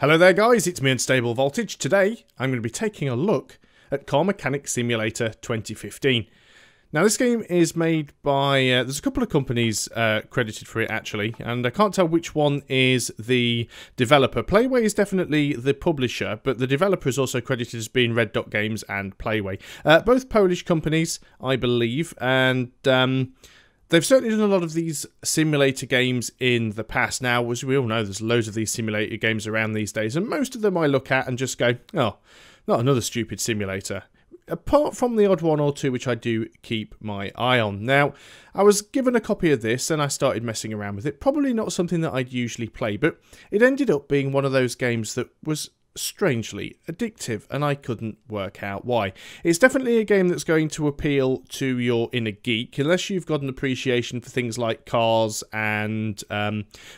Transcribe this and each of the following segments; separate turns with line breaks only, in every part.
Hello there guys, it's me Unstable Voltage. Today I'm going to be taking a look at Car Mechanic Simulator 2015. Now this game is made by, there's a couple of companies credited for it actually, and I can't tell which one is the developer. PlayWay is definitely the publisher, but the developer is also credited as being Red Dot Games and PlayWay. Both Polish companies, I believe, and they've certainly done a lot of these simulator games in the past. Now, as we all know, there's loads of these simulator games around these days, and most of them I look at and just go, oh, not another stupid simulator. Apart from the odd one or two which I do keep my eye on. Now, I was given a copy of this and I started messing around with it. Probably not something that I'd usually play, but it ended up being one of those games that was strangely addictive, and I couldn't work out why. It's definitely a game that's going to appeal to your inner geek, unless you've got an appreciation for things like cars and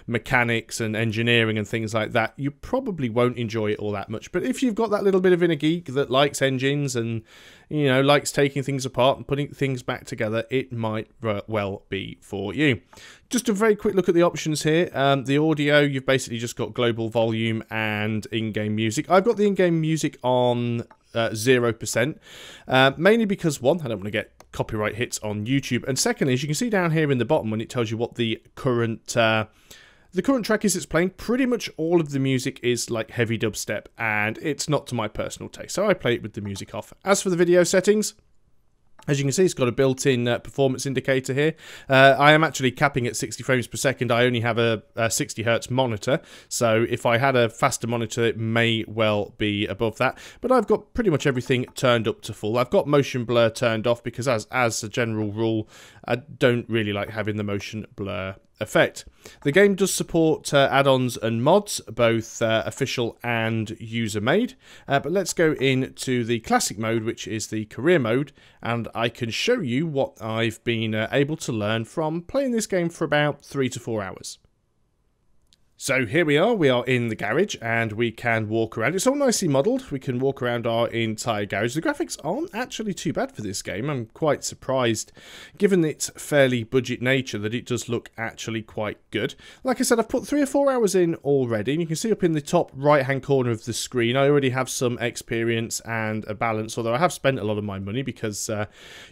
mechanics and engineering and things like that. You probably won't enjoy it all that much, but if you've got that little bit of inner geek that likes engines and, you know, likes taking things apart and putting things back together, it might well be for you. Just a very quick look at the options here. The audio, you've basically just got global volume and in-game music. I've got the in-game music on 0%, mainly because, one, I don't want to get copyright hits on YouTube, and secondly, as you can see down here in the bottom when it tells you what the current track is it's playing, pretty much all of the music is like heavy dubstep, and it's not to my personal taste, so I play it with the music off. As for the video settings, as you can see, it's got a built-in performance indicator here. I am actually capping at 60 frames per second. I only have a 60 Hz monitor, so if I had a faster monitor, it may well be above that. But I've got pretty much everything turned up to full. I've got motion blur turned off because, as a general rule, I don't really like having the motion blur effect. The game does support add-ons and mods, both official and user-made, but let's go into the classic mode, which is the career mode, and I can show you what I've been able to learn from playing this game for about 3 to 4 hours. So here we are in the garage, and we can walk around. It's all nicely modelled. We can walk around our entire garage. The graphics aren't actually too bad for this game. I'm quite surprised, given its fairly budget nature, that it does look actually quite good. Like I said, I've put 3 or 4 hours in already, and you can see up in the top right-hand corner of the screen, I already have some experience and a balance, although I have spent a lot of my money, because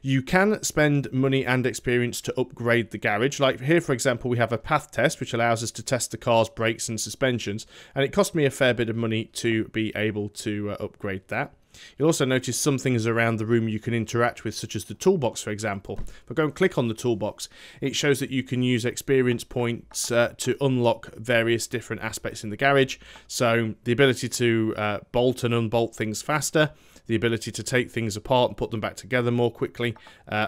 you can spend money and experience to upgrade the garage. Like here, for example, we have a path test, which allows us to test the car's brakes and suspensions, and it cost me a fair bit of money to be able to upgrade that. You'll also notice some things around the room you can interact with, such as the toolbox, for example. If I go and click on the toolbox, it shows that you can use experience points to unlock various different aspects in the garage. So the ability to bolt and unbolt things faster, the ability to take things apart and put them back together more quickly.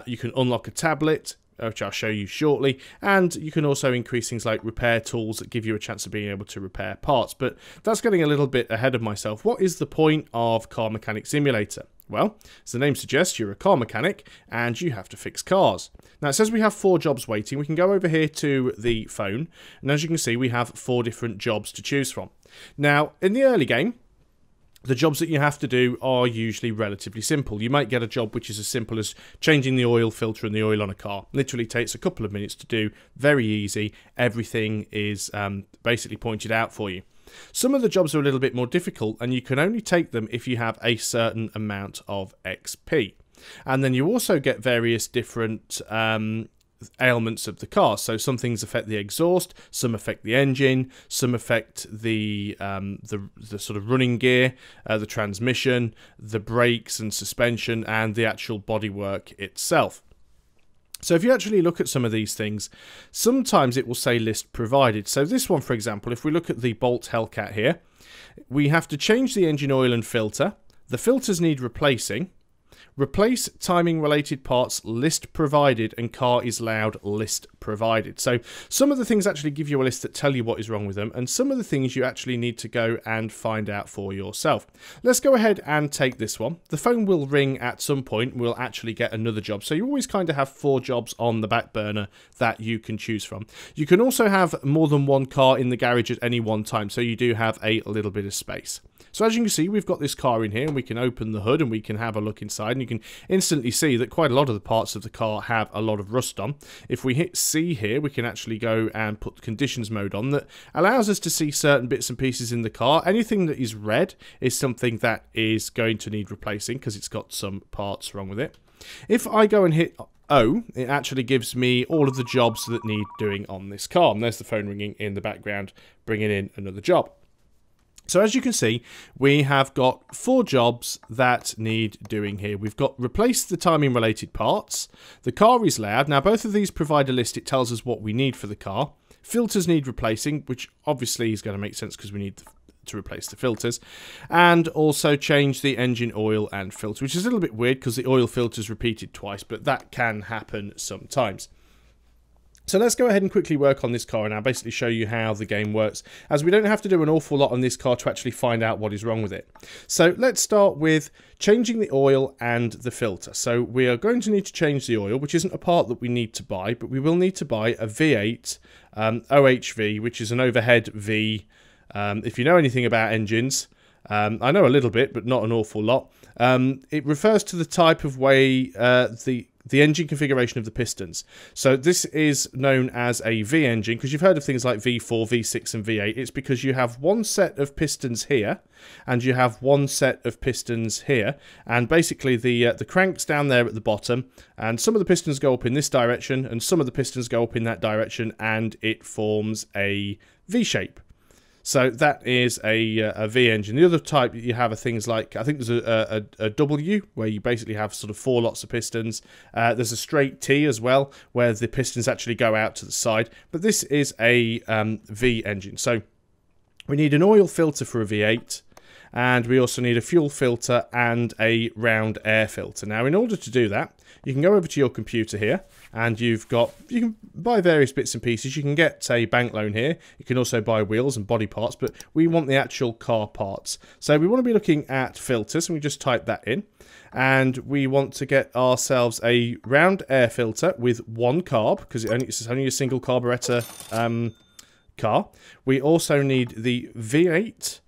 You can unlock a tablet, which I'll show you shortly, and you can also increase things like repair tools that give you a chance of being able to repair parts. But that's getting a little bit ahead of myself. What is the point of Car Mechanic Simulator? Well, as the name suggests, you're a car mechanic and you have to fix cars. Now it says we have 4 jobs waiting. We can go over here to the phone, and as you can see, we have 4 different jobs to choose from. Now, in the early game, the jobs that you have to do are usually relatively simple. You might get a job which is as simple as changing the oil filter and the oil on a car. Literally takes a couple of minutes to do, very easy. Everything is basically pointed out for you. Some of the jobs are a little bit more difficult, and you can only take them if you have a certain amount of XP. And then you also get various different ailments of the car. So some things affect the exhaust, some affect the engine, some affect the sort of running gear, the transmission, the brakes and suspension, and the actual bodywork itself. So if you actually look at some of these things, sometimes it will say list provided. So this one, for example, if we look at the Bolt Hellcat here, we have to change the engine oil and filter. The filters need replacing. Replace timing related parts, list provided, and car is loud, list provided. So some of the things actually give you a list that tell you what is wrong with them, and some of the things you actually need to go and find out for yourself. Let's go ahead and take this one. The phone will ring at some point. We'll actually get another job. So you always kind of have 4 jobs on the back burner that you can choose from. You can also have more than one car in the garage at any one time, so you do have a little bit of space. So as you can see, we've got this car in here, and we can open the hood and we can have a look inside, and you can instantly see that quite a lot of the parts of the car have a lot of rust on. If we hit C here, we can actually go and put the conditions mode on that allows us to see certain bits and pieces in the car. Anything that is red is something that is going to need replacing because it's got some parts wrong with it. If I go and hit O, it actually gives me all of the jobs that need doing on this car. And there's the phone ringing in the background, bringing in another job. So as you can see, we have got 4 jobs that need doing here. We've got replace the timing related parts. The car is loud. Now both of these provide a list. It tells us what we need for the car. Filters need replacing, which obviously is going to make sense because we need to replace the filters, and also change the engine oil and filter, which is a little bit weird because the oil filter is repeated twice, but that can happen sometimes. So let's go ahead and quickly work on this car, and I'll basically show you how the game works, as we don't have to do an awful lot on this car to actually find out what is wrong with it. So let's start with changing the oil and the filter. So we are going to need to change the oil, which isn't a part that we need to buy, but we will need to buy a V8 OHV, which is an overhead V. If you know anything about engines, I know a little bit, but not an awful lot. It refers to the type of way the engine configuration of the pistons. So this is known as a V engine because you've heard of things like V4, V6 and V8. It's because you have one set of pistons here and you have one set of pistons here, and basically the crank's down there at the bottom, and some of the pistons go up in this direction and some of the pistons go up in that direction, and it forms a V shape. So that is a V engine. The other type you have are things like, I think there's a W, where you basically have sort of 4 lots of pistons. There's a straight T as well, where the pistons actually go out to the side. But this is a V engine. So we need an oil filter for a V8. And we also need a fuel filter and a round air filter. Now, in order to do that, you can go over to your computer here, and you can buy various bits and pieces. You can get a bank loan here. You can also buy wheels and body parts, but we want the actual car parts. So we want to be looking at filters, and we just type that in. And we want to get ourselves a round air filter with 1 carb, because it's only a single carburetor car. We also need the V8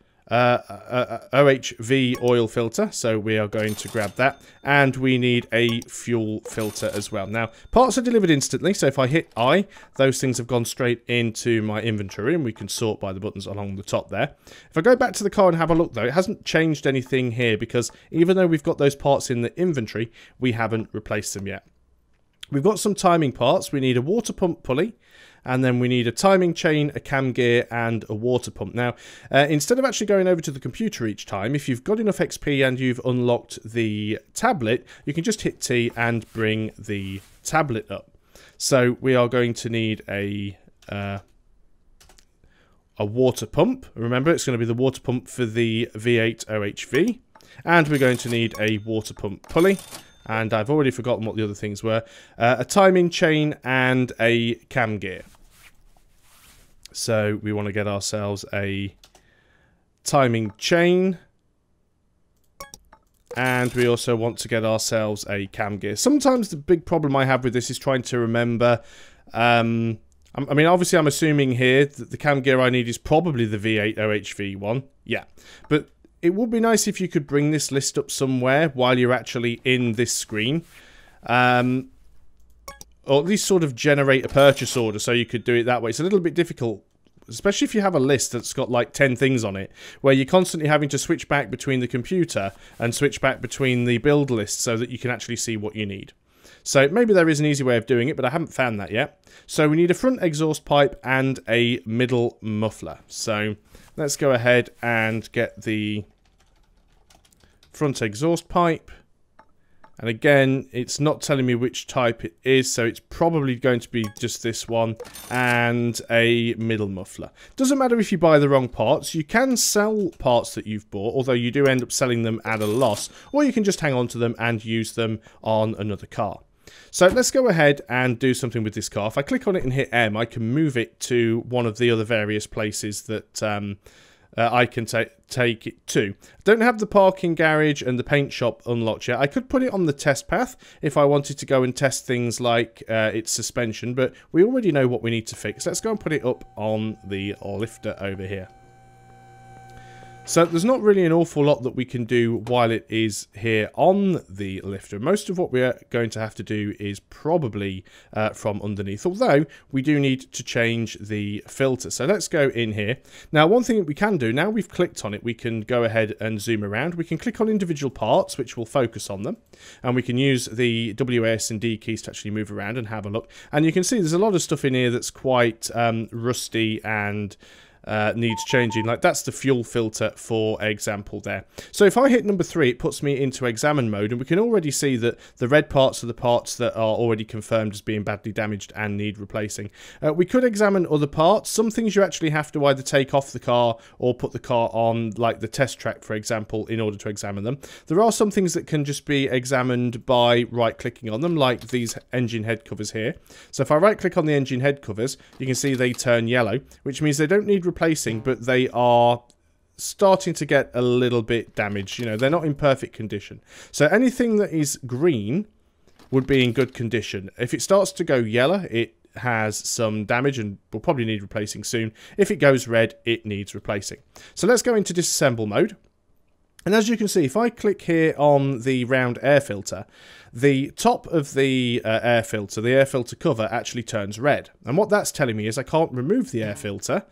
OHV oil filter, so we are going to grab that, and we need a fuel filter as well. Now, parts are delivered instantly, so if I hit I, those things have gone straight into my inventory, and we can sort by the buttons along the top there. If I go back to the car and have a look, though, it hasn't changed anything here, because even though we've got those parts in the inventory, we haven't replaced them yet. We've got some timing parts. We need a water pump pulley, and then we need a timing chain, a cam gear, and a water pump. Now, instead of actually going over to the computer each time, if you've got enough XP and you've unlocked the tablet, you can just hit T and bring the tablet up. So we are going to need a water pump. Remember, it's going to be the water pump for the V8 OHV. And we're going to need a water pump pulley. And I've already forgotten what the other things were. A timing chain and a cam gear. So we want to get ourselves a timing chain. And we also want to get ourselves a cam gear. Sometimes the big problem I have with this is trying to remember... I mean, obviously I'm assuming here that the cam gear I need is probably the V8 OHV one. Yeah, but... it would be nice if you could bring this list up somewhere while you're actually in this screen. Or at least sort of generate a purchase order so you could do it that way. It's a little bit difficult, especially if you have a list that's got like 10 things on it, where you're constantly having to switch back between the computer and switch back between the build list so that you can actually see what you need. So maybe there is an easy way of doing it, but I haven't found that yet. So we need a front exhaust pipe and a middle muffler. So... let's go ahead and get the front exhaust pipe. And again, it's not telling me which type it is, so it's probably going to be just this one, and a middle muffler. Doesn't matter if you buy the wrong parts. You can sell parts that you've bought, although you do end up selling them at a loss, or you can just hang on to them and use them on another car. So let's go ahead and do something with this car. If I click on it and hit M, I can move it to one of the other various places that I can take it to. I don't have the parking garage and the paint shop unlocked yet. I could put it on the test path if I wanted to go and test things like its suspension, but we already know what we need to fix. Let's go and put it up on the lifter over here. So there's not really an awful lot that we can do while it is here on the lifter. Most of what we're going to have to do is probably from underneath, although we do need to change the filter. So let's go in here. Now, one thing that we can do, now we've clicked on it, we can go ahead and zoom around. We can click on individual parts, which will focus on them, and we can use the WAS and D keys to actually move around and have a look. And you can see there's a lot of stuff in here that's quite rusty and needs changing. Like, that's the fuel filter, for example, there. So if I hit number 3, it puts me into examine mode, and we can already see that the red parts are the parts that are already confirmed as being badly damaged and need replacing. We could examine other parts. Some things you actually have to either take off the car or put the car on, like the test track, for example, in order to examine them. There are some things that can just be examined by right-clicking on them, like these engine head covers here. So if I right-click on the engine head covers, you can see they turn yellow, which means they don't need replacing, but they are starting to get a little bit damaged. You know, they're not in perfect condition. So anything that is green would be in good condition. If it starts to go yellow, it has some damage and will probably need replacing soon. If it goes red, it needs replacing. So let's go into disassemble mode. And as you can see, if I click here on the round air filter, the top of the air filter cover actually turns red. And what that's telling me is I can't remove the air filter.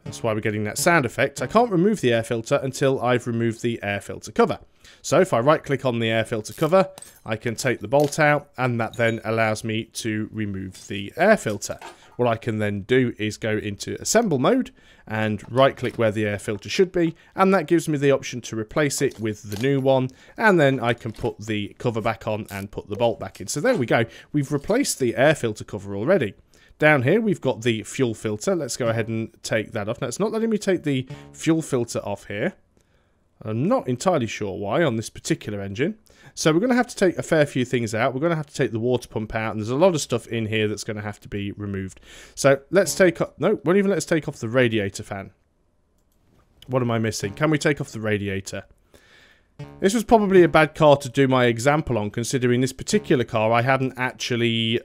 That's why we're getting that sound effect. I can't remove the air filter until I've removed the air filter cover. So if I right click on the air filter cover, I can take the bolt out, and that then allows me to remove the air filter. What I can then do is go into assemble mode and right click where the air filter should be, and that gives me the option to replace it with the new one, and then I can put the cover back on and put the bolt back in. So there we go. We've replaced the air filter cover already. Down here, we've got the fuel filter. Let's go ahead and take that off. Now, it's not letting me take the fuel filter off here. I'm not entirely sure why on this particular engine. So we're going to have to take a fair few things out. We're going to have to take the water pump out, and there's a lot of stuff in here that's going to have to be removed. So let's take off... No, won't even let us take off the radiator fan. What am I missing? Can we take off the radiator? This was probably a bad car to do my example on, considering this particular car I hadn't actually...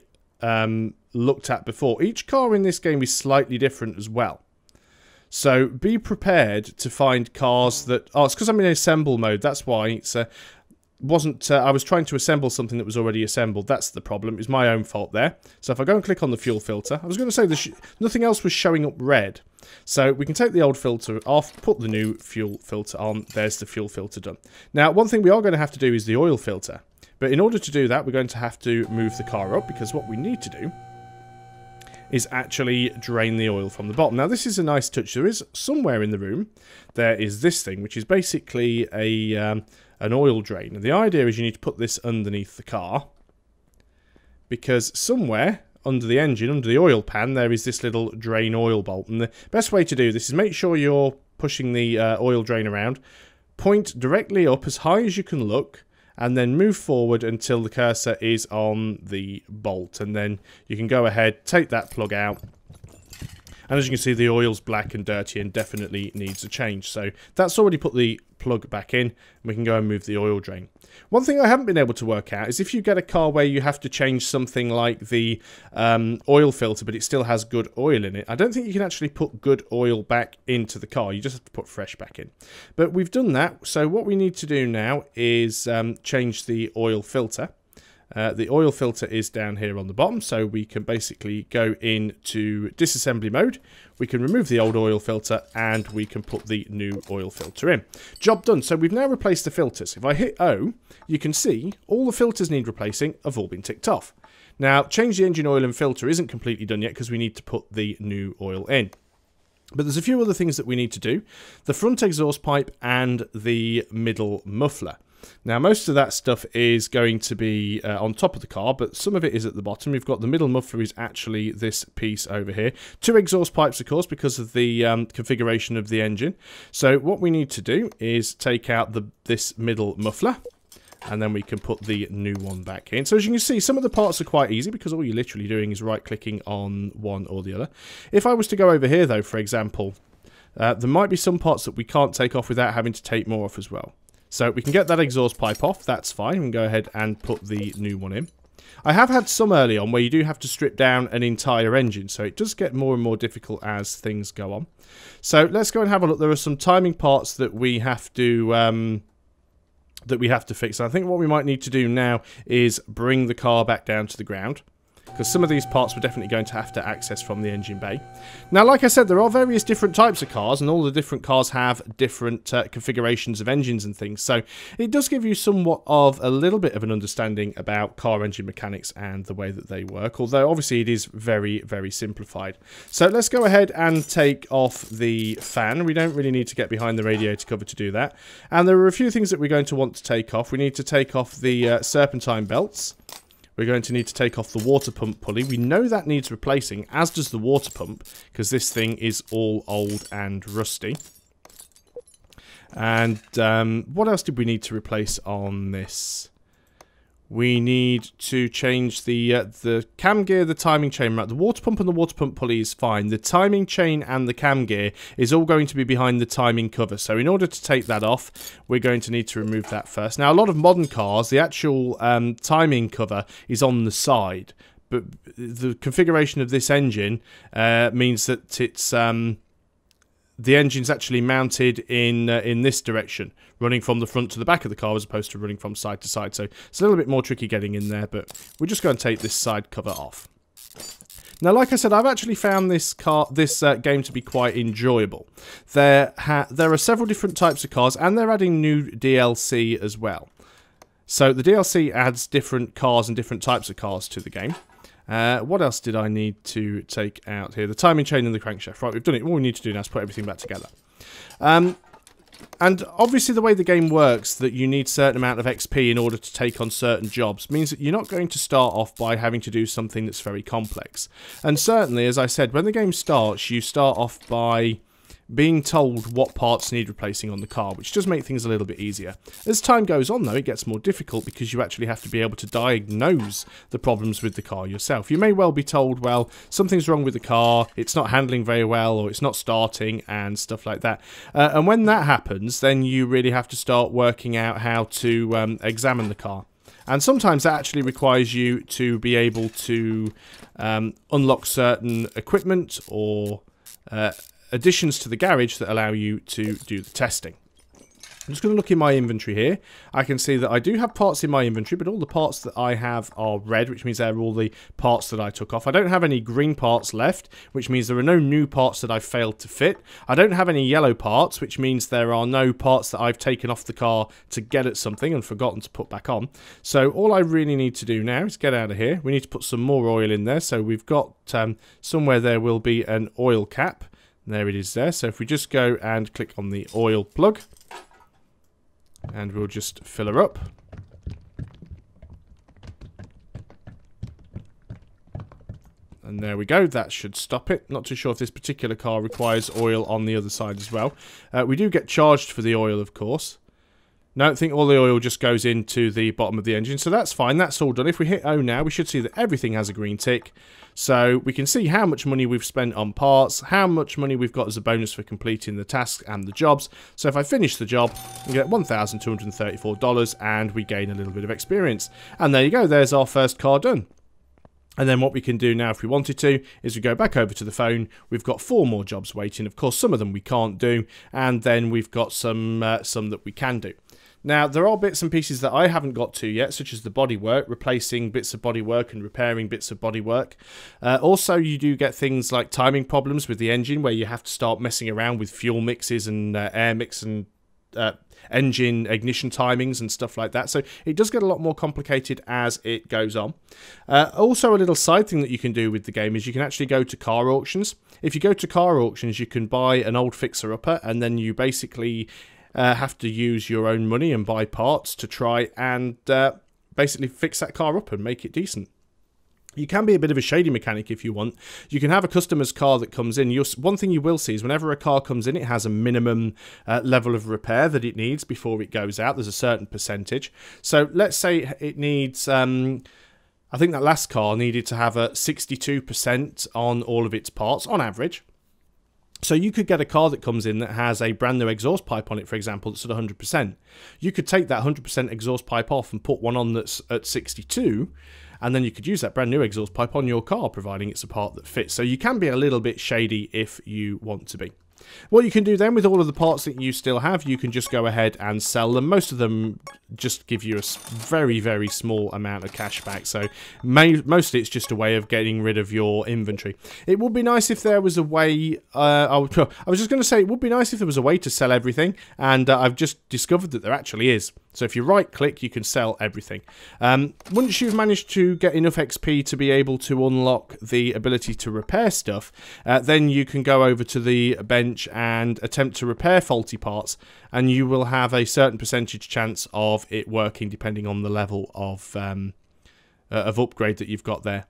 looked at before. Each car in this game is slightly different as well. So be prepared to find cars that... Oh, it's because I'm in assemble mode. That's why it's... I was trying to assemble something that was already assembled. That's the problem. It's my own fault there. So if I go and click on the fuel filter, I was going to say nothing else was showing up red. So we can take the old filter off, put the new fuel filter on. There's the fuel filter done. Now, one thing we are going to have to do is the oil filter. But in order to do that, we're going to have to move the car up, because what we need to do is actually drain the oil from the bottom. Now, this is a nice touch. There is somewhere in the room, there is this thing, which is basically an oil drain. And the idea is you need to put this underneath the car, because somewhere under the engine, under the oil pan, there is this little drain oil bolt. And the best way to do this is make sure you're pushing the oil drain around, point directly up as high as you can look, and then move forward until the cursor is on the bolt. And then you can go ahead, take that plug out. And as you can see, the oil's black and dirty and definitely needs a change. So that's already put the plug back in, and we can go and move the oil drain. One thing I haven't been able to work out is if you get a car where you have to change something like the oil filter, but it still has good oil in it, I don't think you can actually put good oil back into the car. You just have to put fresh back in. But we've done that, so what we need to do now is change the oil filter. The oil filter is down here on the bottom, so we can basically go into disassembly mode. We can remove the old oil filter, and we can put the new oil filter in. Job done. So we've now replaced the filters. If I hit O, you can see all the filters need replacing have all been ticked off. Now, change the engine oil and filter isn't completely done yet, because we need to put the new oil in. But there's a few other things that we need to do. The front exhaust pipe and the middle muffler. Now, most of that stuff is going to be on top of the car, but some of it is at the bottom. We've got the middle muffler is actually this piece over here. 2 exhaust pipes, of course, because of the configuration of the engine. So what we need to do is take out this middle muffler, and then we can put the new one back in. So as you can see, some of the parts are quite easy, because all you're literally doing is right-clicking on one or the other. If I was to go over here, though, for example, there might be some parts that we can't take off without having to take more off as well. So we can get that exhaust pipe off, that's fine. We can go ahead and put the new one in. I have had some early on where you do have to strip down an entire engine, so it does get more and more difficult as things go on. So let's go and have a look. There are some timing parts that we have to fix. I think what we might need to do now is bring the car back down to the ground, because some of these parts we're definitely going to have to access from the engine bay. Now, like I said, there are various different types of cars, and all the different cars have different configurations of engines and things, so it does give you somewhat of a little bit of an understanding about car engine mechanics and the way that they work, although obviously it is very, very simplified. So let's go ahead and take off the fan. We don't really need to get behind the radiator cover to do that, and there are a few things that we're going to want to take off. We need to take off the serpentine belts. We're going to need to take off the water pump pulley. We know that needs replacing, as does the water pump, because this thing is all old and rusty. And what else did we need to replace on this? We need to change the cam gear, the timing chain. Right, the water pump and the water pump pulley is fine. The timing chain and the cam gear is all going to be behind the timing cover. So in order to take that off, we're going to need to remove that first. Now, a lot of modern cars, the actual timing cover is on the side. But the configuration of this engine means that it's... the engine's actually mounted in this direction, running from the front to the back of the car as opposed to running from side to side. So it's a little bit more tricky getting in there, but we're just going to take this side cover off. Now, like I said, I've actually found this game to be quite enjoyable. There are several different types of cars, and they're adding new DLC as well. So the DLC adds different cars and different types of cars to the game. What else did I need to take out here? The timing chain and the crankshaft. Right, we've done it. All we need to do now is put everything back together. And obviously the way the game works, that you need a certain amount of XP in order to take on certain jobs, means that you're not going to start off by having to do something that's very complex. And certainly, as I said, when the game starts, you start off by being told what parts need replacing on the car, which does make things a little bit easier. As time goes on, though, it gets more difficult because you actually have to be able to diagnose the problems with the car yourself. You may well be told, well, something's wrong with the car, it's not handling very well, or it's not starting, and stuff like that. And when that happens, then you really have to start working out how to examine the car. And sometimes that actually requires you to be able to unlock certain equipment or additions to the garage that allow you to do the testing. I'm just going to look in my inventory here. I can see that I do have parts in my inventory, but all the parts that I have are red, which means they're all the parts that I took off. I don't have any green parts left, which means there are no new parts that I've failed to fit. I don't have any yellow parts, which means there are no parts that I've taken off the car to get at something and forgotten to put back on. So all I really need to do now is get out of here. We need to put some more oil in there. So we've got somewhere there will be an oil cap. There it is there. So if we just go and click on the oil plug, and we'll just fill her up. And there we go. That should stop it. Not too sure if this particular car requires oil on the other side as well. We do get charged for the oil, of course. No, I think all the oil just goes into the bottom of the engine, so that's fine. That's all done. If we hit O now, we should see that everything has a green tick. So we can see how much money we've spent on parts, how much money we've got as a bonus for completing the tasks and the jobs. So if I finish the job, we get $1,234 and we gain a little bit of experience. And there you go, there's our first car done. And then what we can do now, if we wanted to, is we go back over to the phone. We've got 4 more jobs waiting. Of course, some of them we can't do, and then we've got some that we can do. Now, there are bits and pieces that I haven't got to yet, such as the bodywork, replacing bits of bodywork and repairing bits of bodywork. Also, you do get things like timing problems with the engine, where you have to start messing around with fuel mixes and air mix and engine ignition timings and stuff like that. So it does get a lot more complicated as it goes on. Also, a little side thing that you can do with the game is you can actually go to car auctions. If you go to car auctions, you can buy an old fixer-upper, and then you basically have to use your own money and buy parts to try and basically fix that car up and make it decent. You can be a bit of a shady mechanic if you want. You can have a customer's car that comes in. One thing you will see is whenever a car comes in, it has a minimum level of repair that it needs before it goes out. There's a certain percentage. So let's say it needs... I think that last car needed to have a 62% on all of its parts, on average. So you could get a car that comes in that has a brand new exhaust pipe on it, for example, that's at 100%. You could take that 100% exhaust pipe off and put one on that's at 62, and then you could use that brand new exhaust pipe on your car, providing it's a part that fits. So you can be a little bit shady if you want to be. What you can do then with all of the parts that you still have, you can just go ahead and sell them. Most of them just give you a very, very small amount of cash back, so mostly it's just a way of getting rid of your inventory. It would be nice if there was a way, I was just going to say it would be nice if there was a way to sell everything, and I've just discovered that there actually is. So if you right click, you can sell everything. Once you've managed to get enough XP to be able to unlock the ability to repair stuff, then you can go over to the bench and attempt to repair faulty parts, and you will have a certain percentage chance of it working depending on the level of upgrade that you've got there.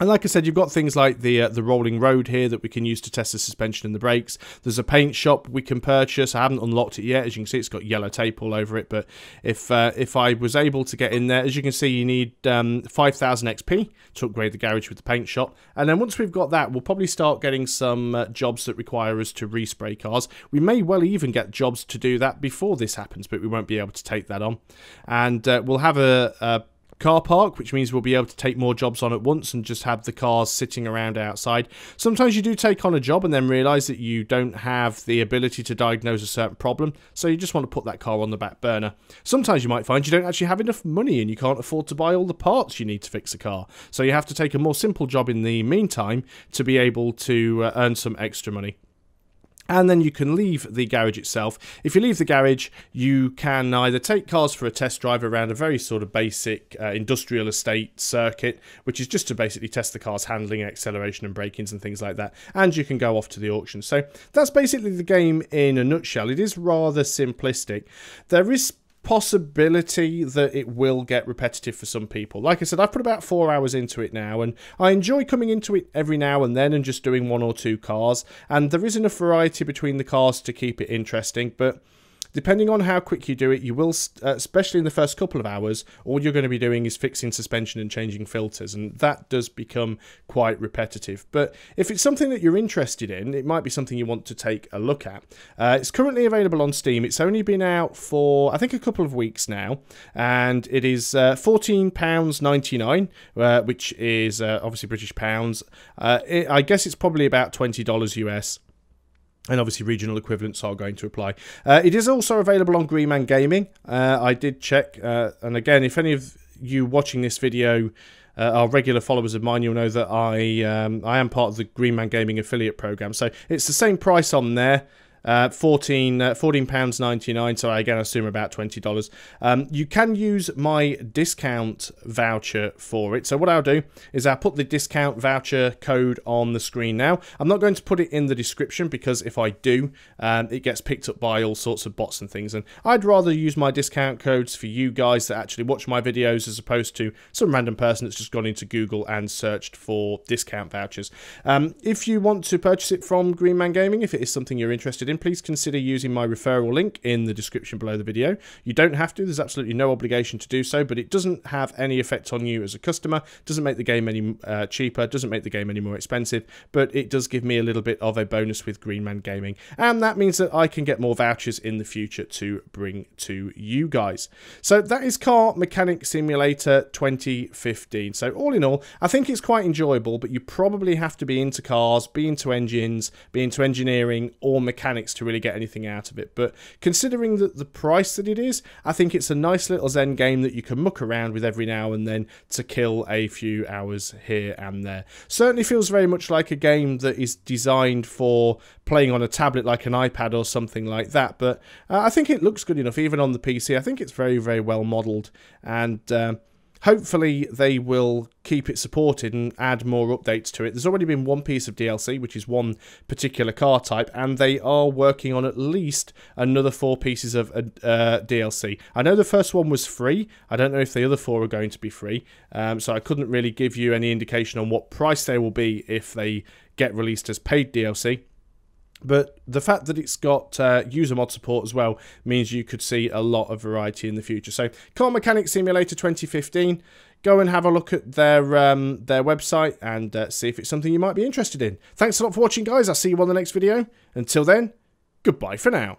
And like I said, you've got things like the rolling road here that we can use to test the suspension and the brakes. There's a paint shop we can purchase. I haven't unlocked it yet. As you can see, it's got yellow tape all over it. But if I was able to get in there, as you can see, you need 5,000 XP to upgrade the garage with the paint shop. And then once we've got that, we'll probably start getting some jobs that require us to respray cars. We may well even get jobs to do that before this happens, but we won't be able to take that on. And we'll have a car park, which means we'll be able to take more jobs on at once and just have the cars sitting around outside. Sometimes you do take on a job and then realise that you don't have the ability to diagnose a certain problem, so you just want to put that car on the back burner. Sometimes you might find you don't actually have enough money and you can't afford to buy all the parts you need to fix a car, so you have to take a more simple job in the meantime to be able to earn some extra money. And then you can leave the garage itself. If you leave the garage, you can either take cars for a test drive around a very sort of basic industrial estate circuit, which is just to basically test the car's handling, acceleration and brakings and things like that. And you can go off to the auction. So that's basically the game in a nutshell. It is rather simplistic. There is possibility that it will get repetitive for some people. Like I said, I've put about 4 hours into it now, and I enjoy coming into it every now and then and just doing 1 or 2 cars, and there is enough variety between the cars to keep it interesting. But depending on how quick you do it, you will, especially in the first couple of hours, all you're going to be doing is fixing suspension and changing filters, and that does become quite repetitive. But if it's something that you're interested in, it might be something you want to take a look at. It's currently available on Steam. It's only been out for, I think, a couple of weeks now, and it is £14.99, which is obviously British pounds. I guess it's probably about $20 US. And obviously regional equivalents are going to apply. It is also available on Green Man Gaming. I did check. And again, if any of you watching this video are regular followers of mine, you'll know that I am part of the Green Man Gaming affiliate program. So it's the same price on there. £14.99, so again I assume about $20. You can use my discount voucher for it. So what I'll do is I'll put the discount voucher code on the screen now. I'm not going to put it in the description because if I do, it gets picked up by all sorts of bots and things, and I'd rather use my discount codes for you guys that actually watch my videos as opposed to some random person that's just gone into Google and searched for discount vouchers. If you want to purchase it from Green Man Gaming, if it is something you're interested in, please consider using my referral link in the description below the video. You don't have to, there's absolutely no obligation to do so, but it doesn't have any effect on you as a customer, doesn't make the game any cheaper, doesn't make the game any more expensive, but it does give me a little bit of a bonus with Green Man Gaming, and that means that I can get more vouchers in the future to bring to you guys. So that is Car Mechanic Simulator 2015. So all in all, I think it's quite enjoyable, but you probably have to be into cars, be into engines, be into engineering or mechanics to really get anything out of it. But considering the price that it is, I think it's a nice little zen game that you can muck around with every now and then to kill a few hours here and there. Certainly feels very much like a game that is designed for playing on a tablet like an iPad or something like that, but I think it looks good enough even on the PC. I think it's very, very well modelled, and hopefully they will keep it supported and add more updates to it. There's already been one piece of DLC, which is one particular car type, and they are working on at least another 4 pieces of DLC. I know the first one was free. I don't know if the other 4 are going to be free, so I couldn't really give you any indication on what price they will be if they get released as paid DLC. But the fact that it's got user mod support as well means you could see a lot of variety in the future. So Car Mechanic Simulator 2015, go and have a look at their website and see if it's something you might be interested in. Thanks a lot for watching, guys. I'll see you on the next video. Until then, goodbye for now.